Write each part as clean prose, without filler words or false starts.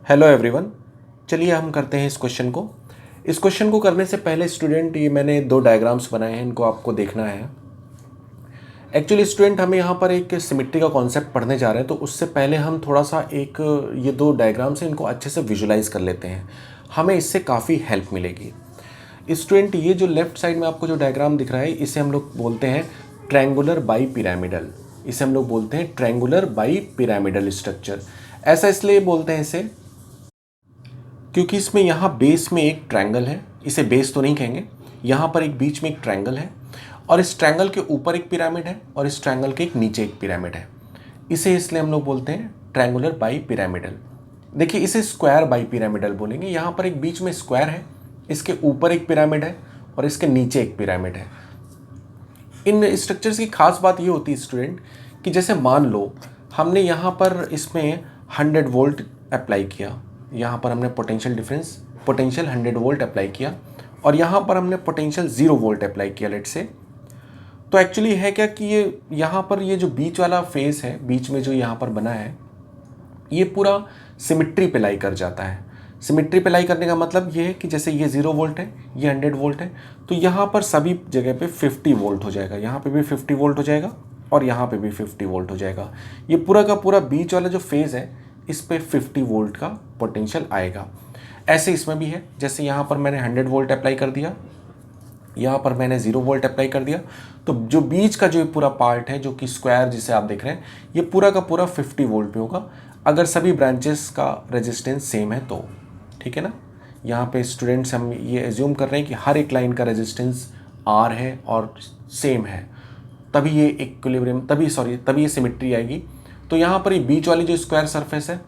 Hello everyone. चलिए हम करते हैं इस क्वेश्चन को करने से पहले स्टूडेंट, ये मैंने दो डायग्राम्स बनाए हैं, इनको आपको देखना है। एक्चुअली स्टूडेंट, हमें यहाँ पर एक सिमेट्री का कॉन्सेप्ट पढ़ने जा रहे हैं, तो उससे पहले हम थोड़ा सा ये दो डायग्राम्स हैं, इनको अच्छे से विजुलाइज कर लेते हैं। हमें इससे काफ़ी हेल्प मिलेगी। स्टूडेंट, ये जो लेफ्ट साइड में आपको जो डायग्राम दिख रहा है, इसे हम लोग बोलते हैं ट्रायंगुलर बाई पिरामिडल। इसे हम लोग बोलते हैं ट्रायंगुलर बाई पिरामिडल स्ट्रक्चर। ऐसा इसलिए बोलते हैं इसे क्योंकि इसमें यहाँ बेस में एक ट्रायंगल है। इसे बेस तो नहीं कहेंगे, यहाँ पर एक बीच में एक ट्रायंगल है, और इस ट्रायंगल के ऊपर एक पिरामिड है, और इस ट्रायंगल के एक नीचे एक पिरामिड है। इसे इसलिए हम लोग बोलते हैं ट्रायंगुलर बाई पिरामिडल। देखिए, इसे स्क्वायर बाई पिरामिडल बोलेंगे। यहाँ पर एक बीच में स्क्वायर है, इसके ऊपर एक पिरामिड है, और इसके नीचे एक पिरामिड है। इन स्ट्रक्चर्स की खास बात ये होती है स्टूडेंट कि जैसे मान लो हमने यहाँ पर इसमें 100 वोल्ट अप्लाई किया, यहाँ पर हमने पोटेंशियल 100 वोल्ट अप्लाई किया, और यहाँ पर हमने पोटेंशियल 0 वोल्ट अप्लाई किया लेट से। तो एक्चुअली है क्या कि ये यहाँ पर ये जो बीच वाला फेस है, बीच में जो यहाँ पर बना है, ये पूरा सिमिट्री पे लाई कर जाता है। सिमिट्री पे लाई करने का मतलब ये है कि जैसे ये 0 वोल्ट है, ये 100 वोल्ट है, तो यहाँ पर सभी जगह पे 50 वोल्ट हो जाएगा। यहाँ पे भी 50 वोल्ट हो जाएगा, और यहाँ पे भी 50 वोल्ट हो जाएगा। ये पूरा का पूरा बीच वाला जो फेज़ है, इस पे 50 वोल्ट का पोटेंशियल आएगा। ऐसे इसमें भी है, जैसे यहाँ पर मैंने 100 वोल्ट अप्लाई कर दिया, यहाँ पर मैंने 0 वोल्ट अप्लाई कर दिया, तो जो बीच का जो पूरा पार्ट है, जो कि स्क्वायर जिसे आप देख रहे हैं, ये पूरा का पूरा 50 वोल्ट पे होगा, अगर सभी ब्रांचेस का रेजिस्टेंस सेम है तो। ठीक है ना। यहाँ पे स्टूडेंट्स हम ये एज्यूम कर रहे हैं कि हर एक लाइन का रेजिस्टेंस R है और सेम है, तभी ये इक्विलिब्रियम, तभी ये सिमेट्री आएगी। तो यहाँ पर ये बीच वाली जो स्क्वायर सरफेस है,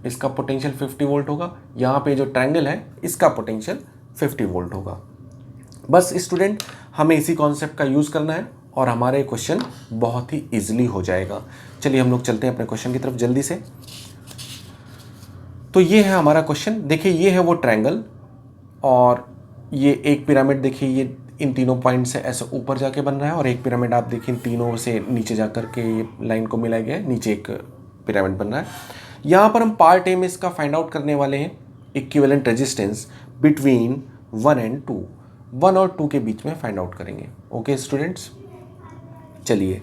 इसका पोटेंशियल 50 वोल्ट होगा। यहाँ पे जो ट्रायंगल है, इसका पोटेंशियल 50 वोल्ट होगा। बस स्टूडेंट, हमें इसी कॉन्सेप्ट का यूज़ करना है और हमारे क्वेश्चन बहुत ही ईजिली हो जाएगा। चलिए हम लोग चलते हैं अपने क्वेश्चन की तरफ जल्दी से। तो ये है हमारा क्वेश्चन। देखिए, ये है वो ट्रायंगल, और ये एक पिरामिड देखिए, ये इन तीनों पॉइंट से ऐसे ऊपर जाके बन रहा है, और एक पिरामिड आप देखिए इन तीनों से नीचे जा कर के ये लाइन को मिलाया गया है, नीचे एक पिरामिड बन रहा है। यहाँ पर हम पार्ट ए में इसका फाइंड आउट करने वाले हैं इक्विवेलेंट रेजिस्टेंस बिटवीन 1 एंड 2, 1 और 2 के बीच में फाइंड आउट करेंगे। ओके स्टूडेंट्स, चलिए।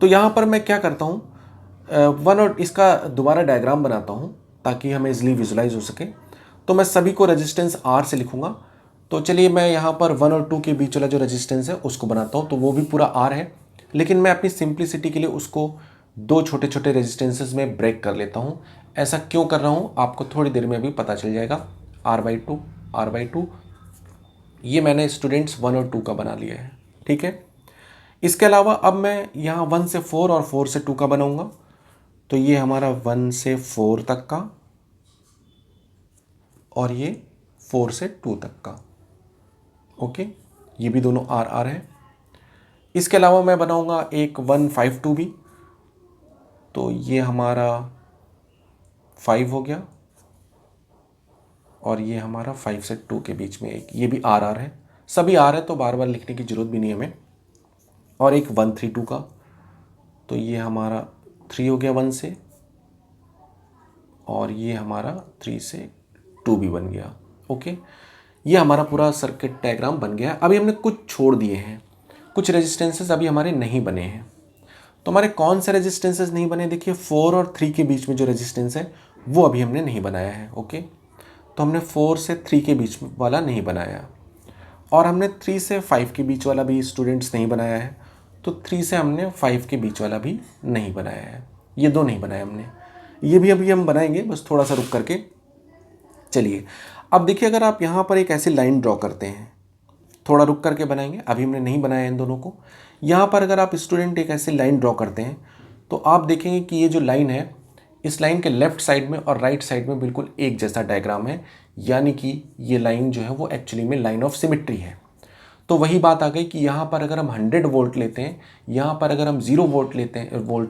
तो यहाँ पर मैं क्या करता हूँ, 1 और इसका दोबारा डायग्राम बनाता हूँ ताकि हमें इजली विजुलाइज हो सके। तो मैं सभी को रेजिस्टेंस R से लिखूँगा। तो चलिए, मैं यहाँ पर 1 और 2 के बीच वाला जो रेजिस्टेंस है उसको बनाता हूँ, तो वो भी पूरा R है, लेकिन मैं अपनी सिंप्लिसिटी के लिए उसको दो छोटे छोटे रेजिस्टेंसेस में ब्रेक कर लेता हूँ। ऐसा क्यों कर रहा हूँ आपको थोड़ी देर में अभी पता चल जाएगा। R/2 ये मैंने स्टूडेंट्स 1 और 2 का बना लिया है। ठीक है। इसके अलावा अब मैं यहाँ 1 से 4 और 4 से 2 का बनाऊँगा। तो ये हमारा 1 से 4 तक का, और ये 4 से 2 तक का। ओके, ये भी दोनों R है। इसके अलावा मैं बनाऊंगा एक 152 भी, तो ये हमारा 5 हो गया, और ये हमारा 5 से 2 के बीच में एक, ये भी R है। सभी R है तो बार बार लिखने की ज़रूरत भी नहीं है हमें। और एक 132 का, तो ये हमारा 3 हो गया 1 से, और ये हमारा 3 से 2 भी बन गया। ओके, ये हमारा पूरा सर्किट डायग्राम बन गया। अभी हमने कुछ छोड़ दिए हैं, कुछ रेजिस्टेंसेस अभी हमारे नहीं बने हैं। तो हमारे कौन से रेजिस्टेंसेस नहीं बने, देखिए 4 और 3 के बीच में जो रेजिस्टेंस है वो अभी हमने नहीं बनाया है। ओके, तो हमने 4 से 3 के बीच वाला नहीं बनाया, और हमने 3 से 5 के बीच वाला भी स्टूडेंट्स नहीं बनाया है। तो 3 से हमने 5 के बीच वाला भी नहीं बनाया है, ये दो नहीं बनाया हमने। ये भी अभी हम बनाएंगे, बस थोड़ा सा रुक करके। चलिए, अब देखिए, अगर आप यहाँ पर एक ऐसी लाइन ड्रॉ करते हैं, थोड़ा रुक करके बनाएंगे, अभी हमने नहीं बनाया इन दोनों को। यहाँ पर अगर आप स्टूडेंट एक ऐसी लाइन ड्रॉ करते हैं, तो आप देखेंगे कि ये जो लाइन है, इस लाइन के लेफ्ट साइड में और राइट साइड में बिल्कुल एक जैसा डायग्राम है, यानी कि ये लाइन जो है वो एक्चुअली में लाइन ऑफ सिमेट्री है। तो वही बात आ गई कि यहाँ पर अगर हम 100 वोल्ट लेते हैं, यहाँ पर अगर हम 0 वोल्ट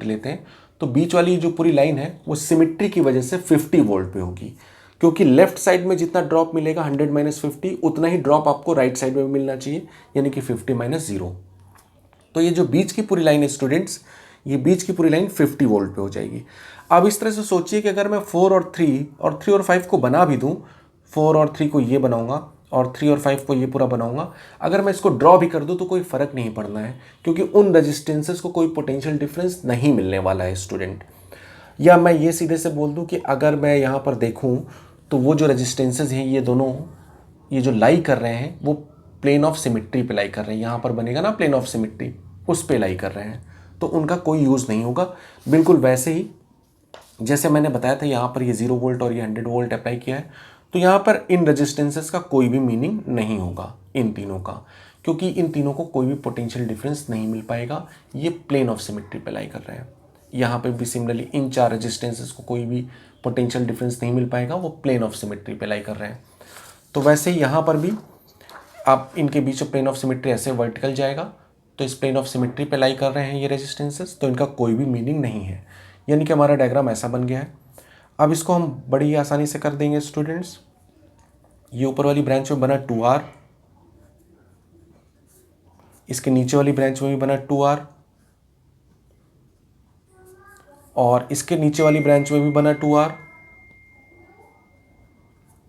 लेते हैं, तो बीच वाली जो पूरी लाइन है वो सिमेट्री की वजह से 50 वोल्ट पे होगी, क्योंकि लेफ्ट साइड में जितना ड्रॉप मिलेगा 100 - 50, उतना ही ड्रॉप आपको राइट साइड में मिलना चाहिए, यानी कि 50 - 0। तो ये जो बीच की पूरी लाइन है स्टूडेंट्स, ये बीच की पूरी लाइन 50 वोल्ट पे हो जाएगी। अब इस तरह से सोचिए कि अगर मैं 4 और 3 और 5 को बना भी दूँ, 4 और 3 को ये बनाऊंगा और 3 और 5 को ये पूरा बनाऊंगा, अगर मैं इसको ड्रॉ भी कर दूँ तो कोई फ़र्क नहीं पड़ना है, क्योंकि उन रजिस्टेंसेस को कोई पोटेंशियल डिफरेंस नहीं मिलने वाला है स्टूडेंट। या मैं ये सीधे से बोल दूँ कि अगर मैं यहाँ पर देखूँ तो वो जो रजिस्टेंसेज हैं ये दोनों, ये जो लाई कर रहे हैं वो प्लेन ऑफ सिमिट्री पे लाई कर रहे हैं। यहाँ पर बनेगा ना प्लेन ऑफ सिमिट्री, उस पे लाई कर रहे हैं, तो उनका कोई यूज़ नहीं होगा। बिल्कुल वैसे ही जैसे मैंने बताया था, यहाँ पर ये 0 वोल्ट और ये 100 वोल्ट अप्लाई किया है, तो यहाँ पर इन रजिस्टेंसेस का कोई भी मीनिंग नहीं होगा इन तीनों का, क्योंकि इन तीनों को कोई भी पोटेंशियल डिफरेंस नहीं मिल पाएगा। ये प्लेन ऑफ सिमिट्री पे लाई कर रहे हैं। यहाँ पे भी सिमिलरली इन 4 रजिस्टेंसेस को कोई भी पोटेंशियल डिफरेंस नहीं मिल पाएगा, वो प्लेन ऑफ सिमिट्री पे लाई कर रहे हैं। तो वैसे ही यहाँ पर भी आप इनके बीच में प्लेन ऑफ सिमिट्री ऐसे वर्टिकल जाएगा, तो इस प्लेन ऑफ सिमिट्री पे लाई कर रहे हैं ये रेजिस्टेंसेस, तो इनका कोई भी मीनिंग नहीं है। यानी कि हमारा डायग्राम ऐसा बन गया है। अब इसको हम बड़ी आसानी से कर देंगे स्टूडेंट्स। ये ऊपर वाली ब्रांच में बना 2R, इसके नीचे वाली ब्रांच में भी बना 2R, और इसके नीचे वाली ब्रांच में भी बना 2R,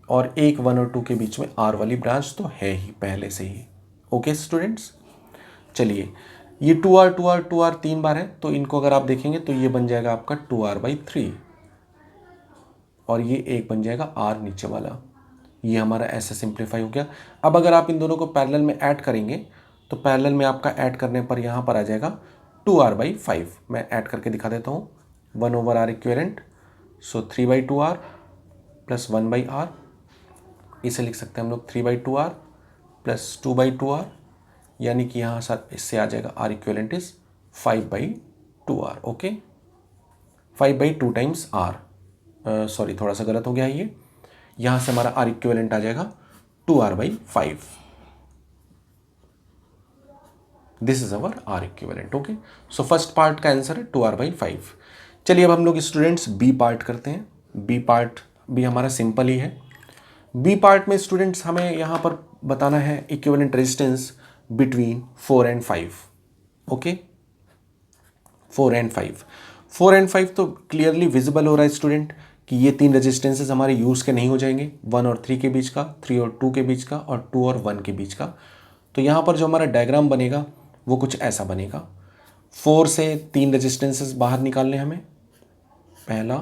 और एक 1 और 2 के बीच में R वाली ब्रांच तो है ही पहले से ही। ओके स्टूडेंट्स, चलिए ये 2R 2R 2R 3 बार है, तो इनको अगर आप देखेंगे तो ये बन जाएगा आपका 2R/3, और ये एक बन जाएगा R नीचे वाला। ये हमारा ऐसे सिंप्लीफाई हो गया। अब अगर आप इन दोनों को पैरेलल में ऐड करेंगे तो पैरेलल में आपका ऐड करने पर यहाँ पर आ जाएगा 2R/5। मैं ऐड करके दिखा देता हूँ, 1/R इक्विवेलेंट, सो 3/2R प्लस 1/R। इसे लिख सकते हैं हम लोग 3/2R प्लस 2/2R, यानी कि यहाँ सर इससे आ जाएगा R equivalent is 5/2R। Okay, 5/2 times R, sorry थोड़ा सा गलत हो गया ये, यहाँ से हमारा R इक्विवेलेंट आ जाएगा 2R/5। This is our R equivalent. Okay, so first part का आंसर है 2R/5। चलिए अब हम लोग स्टूडेंट्स बी पार्ट करते हैं। बी पार्ट भी हमारा सिंपल ही है। बी पार्ट में स्टूडेंट्स हमें यहाँ पर बताना है equivalent resistance between 4 and 5। Okay, 4 and 5, 4 and 5 तो क्लियरली विजिबल हो रहा है स्टूडेंट कि ये 3 रेजिस्टेंसेस हमारे यूज़ के नहीं हो जाएंगे, 1 और 3 के बीच का, 3 और 2 के बीच का, और 2 और 1 के बीच का। तो यहाँ पर जो हमारा डायग्राम बनेगा वो कुछ ऐसा बनेगा। 4 से 3 रेजिस्टेंसेस बाहर निकालने हमें, पहला,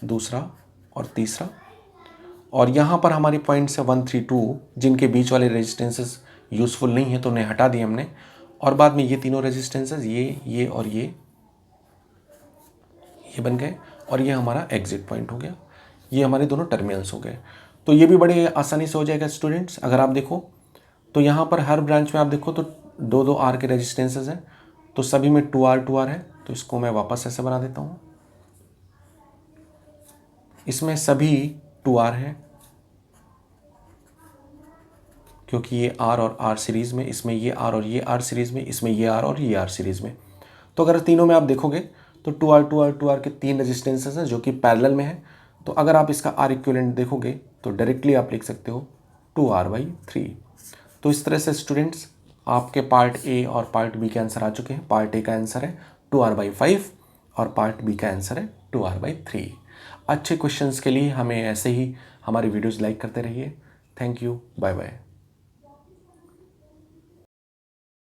दूसरा और तीसरा, और यहाँ पर हमारे पॉइंट से 1 3 2 जिनके बीच वाले रेजिस्टेंसेस यूज़फुल नहीं है तो उन्हें हटा दिए हमने, और बाद में ये तीनों रेजिस्टेंसेस ये और ये बन गए, और ये हमारा एग्जिट पॉइंट हो गया। ये हमारे दोनों टर्मिनल्स हो गए। तो ये भी बड़े आसानी से हो जाएगा स्टूडेंट्स। अगर आप देखो तो यहाँ पर हर ब्रांच में आप देखो तो 2 R के रेजिस्टेंसेस हैं, तो सभी में 2R है। तो इसको मैं वापस ऐसे बना देता हूँ, इसमें सभी 2R हैं क्योंकि ये R और R सीरीज़ में, इसमें ये R और ये R सीरीज़ में, इसमें ये R और ये R सीरीज़ में। तो अगर तीनों में आप देखोगे तो 2R के 3 रेजिस्टेंसेस हैं जो कि पैरेलल में है। तो अगर आप इसका R इक्विवेलेंट देखोगे तो डायरेक्टली आप लिख सकते हो 2R/3। तो इस तरह से स्टूडेंट्स आपके पार्ट ए और पार्ट बी के आंसर आ चुके हैं। पार्ट ए का आंसर है 2R/5 और पार्ट बी का आंसर है 2R/3। अच्छे क्वेश्चंस के लिए हमें ऐसे ही हमारी वीडियोज़ लाइक करते रहिए। Thank you, bye bye.